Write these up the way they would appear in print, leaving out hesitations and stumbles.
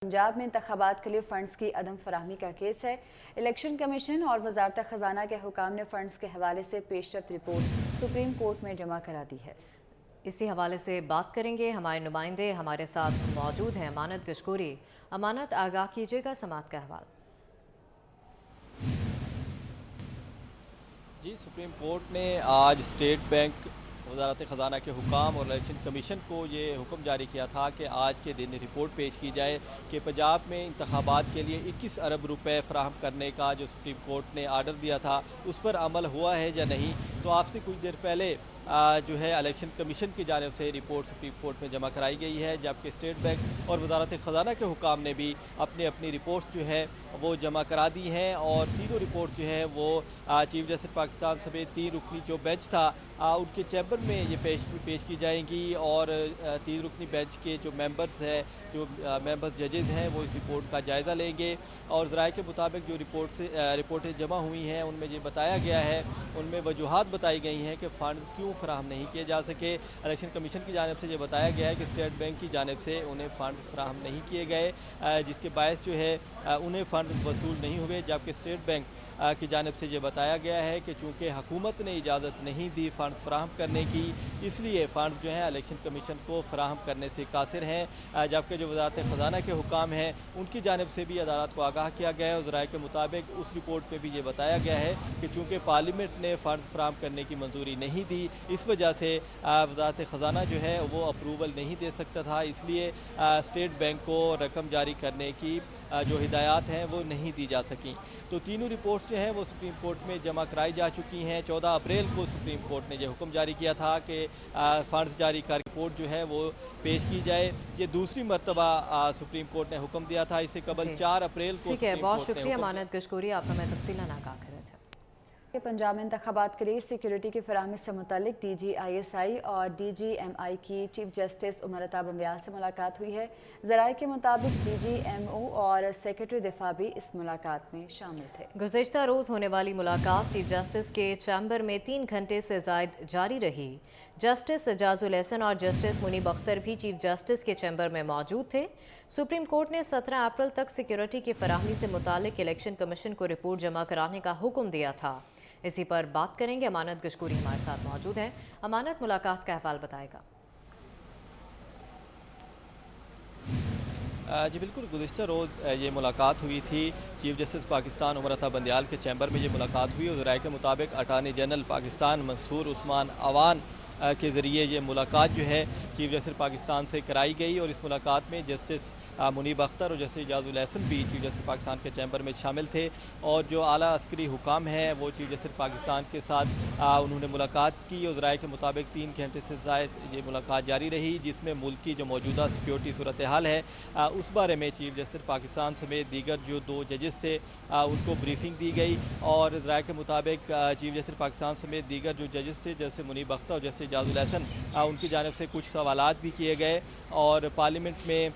पंजाब में इंतखाबात के लिए फंड्स की अदम फराहमी का केस है। इलेक्शन कमीशन और वजारत खजाना के हुकाम ने फंड्स के हवाले से पेशरफ्त रिपोर्ट सुप्रीम कोर्ट में जमा करा दी है। इसी हवाले से बात करेंगे, हमारे नुमाइंदे हमारे साथ मौजूद हैं। अमानत गशकोरी, अमानत आगाह कीजिएगा समात का अहवाल। जी, सुप्रीम कोर्ट ने आज स्टेट बैंक, वजारत ख़जाना के हुकाम और इलेक्शन कमीशन को ये हुक्म जारी किया था कि आज के दिन रिपोर्ट पेश की जाए कि पंजाब में इंतखाबात के लिए 21 अरब रुपए फराहम करने का जो सुप्रीम कोर्ट ने आर्डर दिया था उस पर अमल हुआ है या नहीं। तो आपसे कुछ देर पहले जो है इलेक्शन कमीशन की जानिब से रिपोर्ट सुप्रीम कोर्ट में जमा कराई गई है, जबकि स्टेट बैंक और वजारत ख़जाना के हुकाम ने भी अपनी अपनी रिपोर्ट्स जो है वो जमा करा दी हैं। और तीनों रिपोर्ट जो है वो चीफ जस्टिस पाकिस्तान समेत 3 रुकनी जो बेंच था उनके चैम्बर में ये पेश की जाएंगी। और 3 रुकनी बेंच के जो मेंबर्स हैं, जो मेंबर जजेज़ हैं, वो इस रिपोर्ट का जायज़ा लेंगे। और ज़राए के मुताबिक जो रिपोर्टें जमा हुई हैं उनमें ये बताया गया है, उनमें वजूहात बताई गई हैं कि फ़ंड क्यों फराहम नहीं किए जा सके। इलेक्शन कमीशन की जानिब से ये बताया गया है कि स्टेट बैंक की जानिब से उन्हें फ़ंड फराहम नहीं किए गए, जिसके बायस जो है उन्हें फ़ंड वसूल नहीं हुए। जबकि स्टेट बैंक की जानिब से ये बताया गया है कि चूँकि हुकूमत ने इजाज़त नहीं दी फ़ंड फराहम करने की, इसलिए फ़ंड जो है इलेक्शन कमीशन को फराहम करने से कासिर हैं। जबकि जो वजारत ख़जाना के हुकाम हैं उनकी जानिब से भी अदालत को आगाह किया गया है। और ज़राए के मुताबिक उस रिपोर्ट में भी ये बताया गया है कि चूँकि पार्लियामेंट ने फ़ंड फराहम करने की मंजूरी नहीं दी, इस वजह से वजारत ख़जाना जो है वो अप्रूवल नहीं दे सकता था, इसलिए स्टेट बैंक को रकम जारी करने की जो हिदायत हैं वो नहीं दी जा सकें। तो तीनों रिपोर्ट्स जो हैं वो सुप्रीम कोर्ट में जमा कराई जा चुकी हैं। 14 अप्रैल को सुप्रीम कोर्ट ने यह हुक्म जारी किया था कि फ़ंड्स जारी कर रिपोर्ट जो है वो पेश की जाए। ये दूसरी मरतबा सुप्रीम कोर्ट ने हुक्म दिया था, इससे कबल 4 अप्रैल को। ठीक है, बहुत शुक्रिया अमानत गशकोरी, आप हमें तफसीलन आगाह कर रहे थे। पंजाब में इंतखाबात के लिए सिक्योरिटी की फराहमी से मुतालिक DGISI और DGMI की चीफ जस्टिस उमर अता बंदियाल से मुलाकात हुई है। ज़राए के मुताबिक DGMO और सेक्रेटरी दिफा भी इस मुलाकात में शामिल थे। गुज़िश्ता रोज़ होने वाली मुलाकात चीफ जस्टिस के चैम्बर में 3 घंटे से ज़ायद जारी रही। जस्टिस एजाजुल एहसन और जस्टिस मुनीब अख्तर भी चीफ जस्टिस के चैम्बर में मौजूद थे। सुप्रीम कोर्ट ने 17 अप्रैल तक सिक्योरिटी की फराहमी से मुतालिक इलेक्शन कमीशन को रिपोर्ट जमा कराने का हुक्म दिया था। इसी पर बात करेंगे, अमानत गशकोरी हमारे साथ मौजूद हैं। अमानत, मुलाकात का अहवाल बताएगा। जी बिल्कुल, गुज़िश्ता रोज़ ये मुलाकात हुई थी। चीफ जस्टिस पाकिस्तान उमर अता बंदियाल के चैम्बर में ये मुलाकात हुई। और राय के मुताबिक अटार्नी जनरल पाकिस्तान मंसूर उस्मान अवान के ज़रिए ये मुलाकात जो है चीफ जस्टिस पाकिस्तान से कराई गई। और इस मुलाकात में जस्टिस मुनीब अख्तर और जस्टिस एजाजुल एहसन भी चीफ जस्टिस पाकिस्तान के चैम्बर में शामिल थे। और जो आला अस्करी हुकाम हैं वो चीफ जस्टिस पाकिस्तान के साथ उन्होंने मुलाकात की। और राय के मुताबिक 3 घंटे से ज़ायद ये मुलाकात जारी रही, जिसमें मुल्क की जो मौजूदा सिक्योरिटी सूरत हाल है उस बारे में चीफ जस्टिस पाकिस्तान समेत दीगर जो 2 जजेस थे उनको ब्रीफिंग दी गई। और राय के मुताबिक चीफ जस्टिस पाकिस्तान समेत दीगर जो जजेस थे, जैसे मुनीब अख्तर और जस्टिस एजाजुल एहसन, उनकी जानिब से कुछ सवालात भी किए गए। और पार्लियामेंट में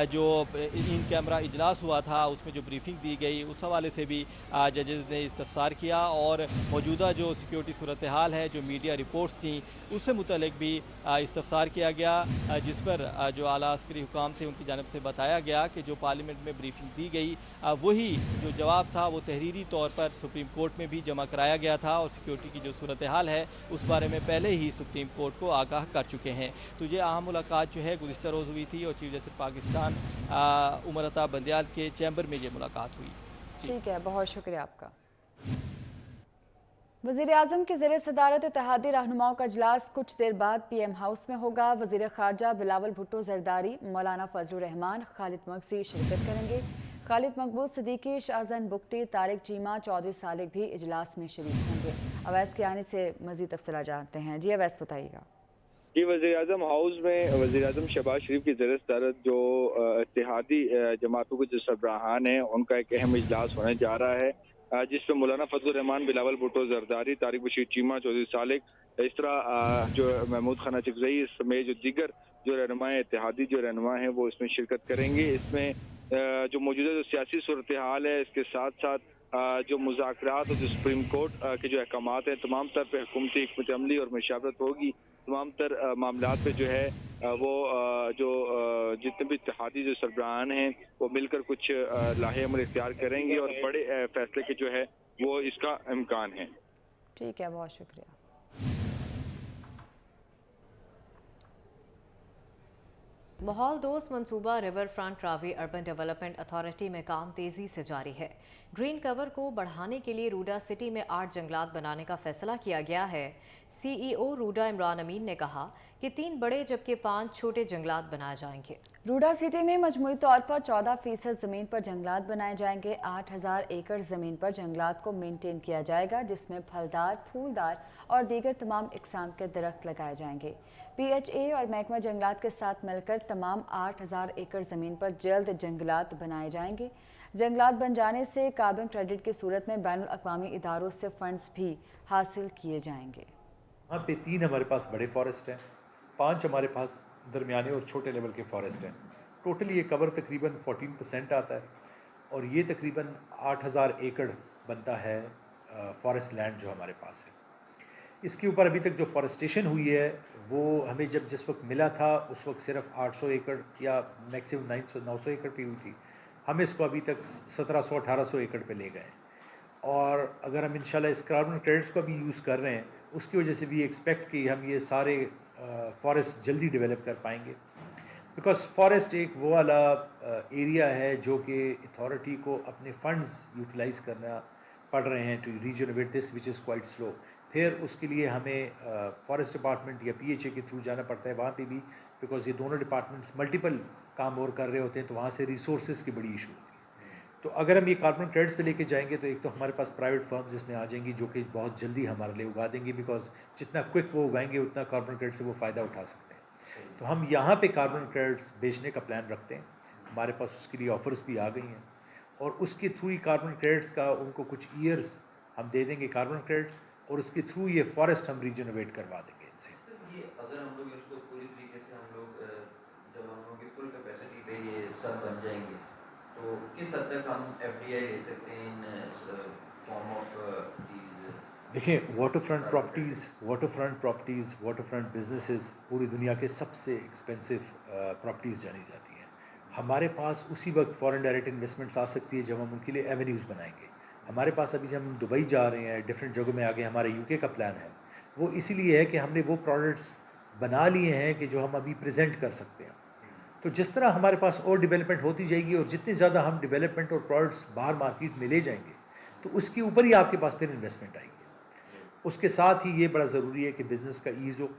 जो इन कैमरा इजलास हुआ था उसमें जो ब्रीफिंग दी गई उस हवाले से भी जजेस ने इस्तफसार किया। और मौजूदा जो सिक्योरिटी सूरत हाल है, जो मीडिया रिपोर्ट्स थी, उससे मुतल्लिक भी इस्तफसार किया गया, जिस पर जो आला अस्करी हुकाम थे उनकी जानिब से बताया गया कि जो पार्लियामेंट में ब्रीफिंग दी गई वही जो जवाब था वो तहरीरी तौर पर सुप्रीम कोर्ट में भी जमा कराया गया था। और सिक्योरिटी की जो सूरत हाल है उस बारे में पहले ही सुप्रीम कोर्ट को आगाह कर चुके हैं। तो ये अहम मुलाकात जो है गुज़िश्ता रोज़ हुई थी और चीफ जस्टिस पाकिस्तान उमर अता बंदियाल के चैम्बर में ये मुलाकात हुई। ठीक है, बहुत शुक्रिया आपका। वज़ीर आज़म की ज़ेर सदारत इत्तेहादी रहनुमाओं का इजलास कुछ देर बाद PM हाउस में होगा। वज़ीर ख़ारजा बिलावल भुट्टो ज़रदारी, मौलाना फजलुर रहमान, खालिद मगसी शिरकत करेंगे। खालिद मकबूल सिद्दीकी, शाहजहान बुगटी, तारिक चीमा, चौधरी सालिक भी इजलास में शरीक होंगे। अवैस के आने से मज़ीद तफसीलात जानते हैं। जी अवैस, बताइएगा। जी, वज़ीर आज़म हाउस में वज़ीर आज़म शहबाज शरीफ की ज़ेर सदारत जो इत्तेहादी जमातों के जो सरबराहान हैं उनका एक अहम इजलास होने जा रहा है, जिसमें मौलाना फजलुर रहमान, बिलावल भुट्टो ज़रदारी, तारिक बशीर चीमा, चौधरी सालिक, इस तरह जो महमूद खान चिकज़ई समेत जो दीगर जो रहनुमा इत्तेहादी जो रहनुमा हैं वो इसमें शिरकत करेंगे। इसमें जो मौजूदा जो सियासी सूरत हाल है, इसके साथ साथ जो मुज़ाकरात और जो सुप्रीम कोर्ट के जो अहकामात हैं, तमाम तर पे हुकूमती हिकमत अमली और मशावरत होगी, तमाम तर मामलात पे जो है वो जो जितने भी इत्तेहादी जो सरबराहान हैं वो मिलकर कुछ लाहे अमल इख्तियार करेंगे और बड़े फैसले के जो है वो इसका इम्कान है। ठीक है, बहुत शुक्रिया। माहौल दोस्त मंसूबा river front Ravi urban development authority में काम तेजी से जारी है। ग्रीन कवर को बढ़ाने के लिए रूडा सिटी में 8 जंगलात बनाने का फैसला किया गया है। सीईओ रूडा इमरान अमीन ने कहा कि 3 बड़े जबकि 5 छोटे जंगलात बनाए जाएंगे। रूडा सिटी में मजमूई तौर पर 14% जमीन पर जंगलात बनाए जाएंगे। 8000 एकड़ जमीन पर जंगलात को मेंटेन किया जाएगा, जिसमें फलदार, फूलदार और दीगर तमाम इकसाम के दरख्त लगाए जाएंगे। PHA और महकमा जंगलात के साथ मिलकर तमाम 8000 एकड़ जमीन पर जल्द जंगलात बनाए जाएंगे। जंगलात बन जाने से कार्बन क्रेडिट की सूरत में बैनुल अक़वामी इदारों से फंड्स भी हासिल किए जाएंगे। यहाँ पे 3 हमारे पास बड़े फॉरेस्ट हैं, 5 हमारे पास दरमियाने और छोटे लेवल के फॉरेस्ट हैं। टोटली ये कवर तकरीबन 14% आता है और ये तकरीबन 8000 एकड़ बनता है फॉरेस्ट लैंड जो हमारे पास है। इसके ऊपर अभी तक जो फॉरेस्टेशन हुई है वो हमें जब जिस वक्त मिला था उस वक्त सिर्फ 800 एकड़ या मैक्सिमम 900 एकड़ पे हुई थी। हम इसको अभी तक 1700-1800 एकड़ पे ले गए और अगर हम इंशाल्लाह इस कार्बन क्रेडिट्स को भी यूज़ कर रहे हैं उसकी वजह से भी एक्सपेक्ट कि हम ये सारे फॉरेस्ट जल्दी डेवलप कर पाएंगे, बिकॉज फॉरेस्ट एक वो वाला एरिया है जो कि अथॉरिटी को अपने फंड्स यूटिलाइज़ करना पड़ रहे हैं to regenerate this which is quite slow. फिर उसके लिए हमें फॉरेस्ट डिपार्टमेंट या PHA के थ्रू जाना पड़ता है वहाँ पे भी, बिकॉज ये दोनों डिपार्टमेंट्स मल्टीपल काम और कर रहे होते हैं तो वहाँ से रिसोर्सेज की बड़ी इशू होती है। तो अगर हम ये कार्बन क्रेडिट्स पे लेके जाएंगे तो एक तो हमारे पास प्राइवेट फर्म्स इसमें आ जाएंगी जो कि बहुत जल्दी हमारे लिए उगा देंगे, बिकॉज जितना क्विक वो उगाएंगे उतना कार्बन क्रेडिट से वो फ़ायदा उठा सकते हैं। तो हम यहाँ पे कार्बन क्रेडिट्स बेचने का प्लान रखते हैं, हमारे पास उसके लिए ऑफर्स भी आ गई हैं और उसके थ्रू ही कार्बन क्रेडिट्स का उनको कुछ ईयर्स हम दे देंगे कार्बन क्रेडिट्स और उसके थ्रू ये फॉरेस्ट हम रीजनरेट करवा देंगे इनसे। ये अगर हम लोग इसको पूरी तरीके से हम लोग जब हम लोग की फुल कैपेसिटी पे ये सब बन जाएंगे तो किस हद तक हम FDI ले सकते हैं इन फॉर्म ऑफ देखें, वाटर फ्रंट बिजनेसेस पूरी दुनिया के सबसे एक्सपेंसिव प्रॉपर्टीज़ जानी जाती हैं। हमारे पास उसी वक्त फॉरेन डायरेक्ट इन्वेस्टमेंट्स आ सकती है जब हम उनके लिए एवेन्यूज़ बनाएंगे। हमारे पास अभी जब हम दुबई जा रहे हैं, डिफरेंट जगहों में आगे हमारे UK का प्लान है, वो इसीलिए है कि हमने वो प्रोडक्ट्स बना लिए हैं कि जो हम अभी प्रेजेंट कर सकते हैं। तो जिस तरह हमारे पास और डेवलपमेंट होती जाएगी और जितनी ज़्यादा हम डेवलपमेंट और प्रोडक्ट्स बाहर मार्केट में ले जाएंगे तो उसके ऊपर ही आपके पास फिर इन्वेस्टमेंट आएगी। उसके साथ ही ये बड़ा ज़रूरी है कि बिज़नेस का ईज़ हो,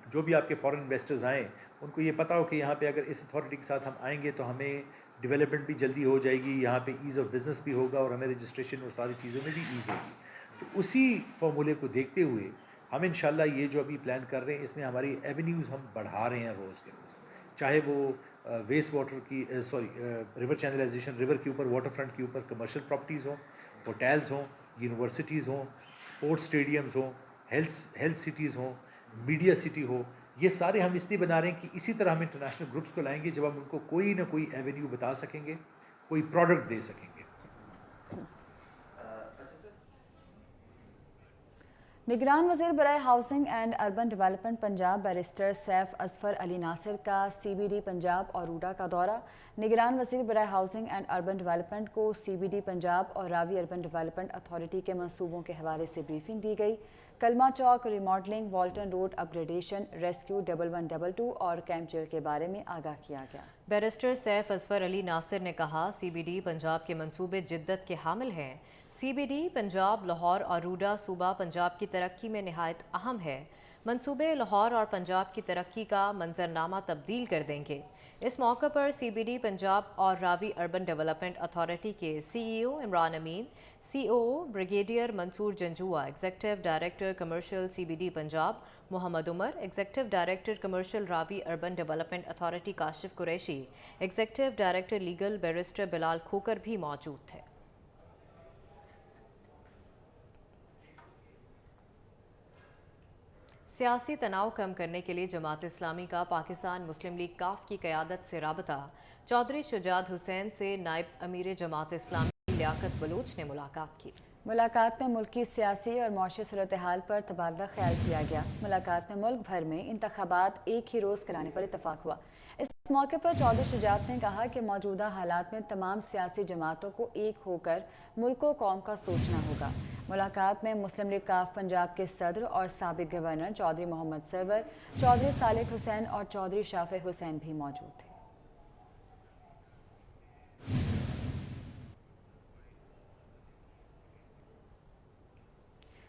जो भी आपके फॉरेन इन्वेस्टर्स आएँ उनको ये पता हो कि यहाँ पे अगर इस अथॉरिटी के साथ हम आएंगे तो हमें डेवलपमेंट भी जल्दी हो जाएगी, यहाँ पे ईज़ ऑफ बिज़नेस भी होगा और हमें रजिस्ट्रेशन और सारी चीज़ों में भी ईज़ होगी। तो उसी फॉर्मूले को देखते हुए हम इंशाल्लाह ये जो अभी प्लान कर रहे हैं इसमें हमारी एवेन्यूज़ हम बढ़ा रहे हैं रोज़ के रोज़, चाहे वो वेस्ट वाटर की रिवर चैनलाइजेशन, रिवर के ऊपर, वाटर फ्रंट के ऊपर कमर्शियल प्रॉपर्टीज़ हों, होटल्स हों, यूनिवर्सिटीज़ हों, स्पोर्ट्स स्टेडियम्स हों, हेल्थ सिटीज़ हों, मीडिया सिटी हो, ये सारे हम इसलिए बना रहे हैं कि इसी तरह हम इंटरनेशनल ग्रुप्स को लाएंगे जब हम उनको कोई ना कोई एवेन्यू बता सकेंगे, कोई प्रोडक्ट दे सकेंगे। निगरान वज़ीर बराए housing and urban development Punjab barrister Saif Asfar Ali Nasir का CBD पंजाब और रूडा का दौरा। निगरान वज़ीर बराए हाउसिंग एंड अर्बन डेवलपमेंट को CBD पंजाब और रावी अर्बन डेवलपमेंट अथॉरिटी के मंसूबों के हवाले से ब्रीफिंग दी गई। Kalma Chowk remodelling, Walton road upgradation, rescue 1112 और कैंप जेल के बारे में आगाह किया गया। बैरिस्टर सैफ असफर अली नासिर ने कहा CBD पंजाब के मंसूबे जिद्दत के हामिल हैं। CBD पंजाब, लाहौर और रूडा सूबा पंजाब की तरक्की में निहायत अहम है। मंसूबे लाहौर और पंजाब की तरक्की का मंजरनामा तब्दील कर देंगे। इस मौके पर CBD पंजाब और रावी अर्बन डेवलपमेंट अथॉरिटी के CEO Imran Amin, COO brigadier Mansoor Janjua, executive director commercial CBD Punjab Muhammad Umar, executive director commercial Ravi urban development authority Kashif Qureshi, executive director legal barrister Bilal Khokhar भी मौजूद थे। सियासी तनाव कम करने के लिए जमात इस्लामी का पाकिस्तान मुस्लिम लीग काफ की क़यादत से राबता। चौधरी शुजात हुसैन से नायब अमीर जमात इस्लामी लियाकत बलूच ने मुलाकात की। मुलाकात में मुल्क की सियासी और मौशी सूरत हाल पर तबादला ख्याल किया गया। मुलाकात में मुल्क भर में इंतखाबात एक ही रोज़ कराने पर इतफाक हुआ। इस मौके पर चौधरी शुजात ने कहा कि मौजूदा हालात में तमाम सियासी जमातों को एक होकर मुल्क व कौम का सोचना होगा। मुलाकात में मुस्लिम लीग काफ पंजाब के सदर और साबिक गवर्नर चौधरी मोहम्मद सरवर, चौधरी सालेक हुसैन और चौधरी शाफे हुसैन भी मौजूद थे।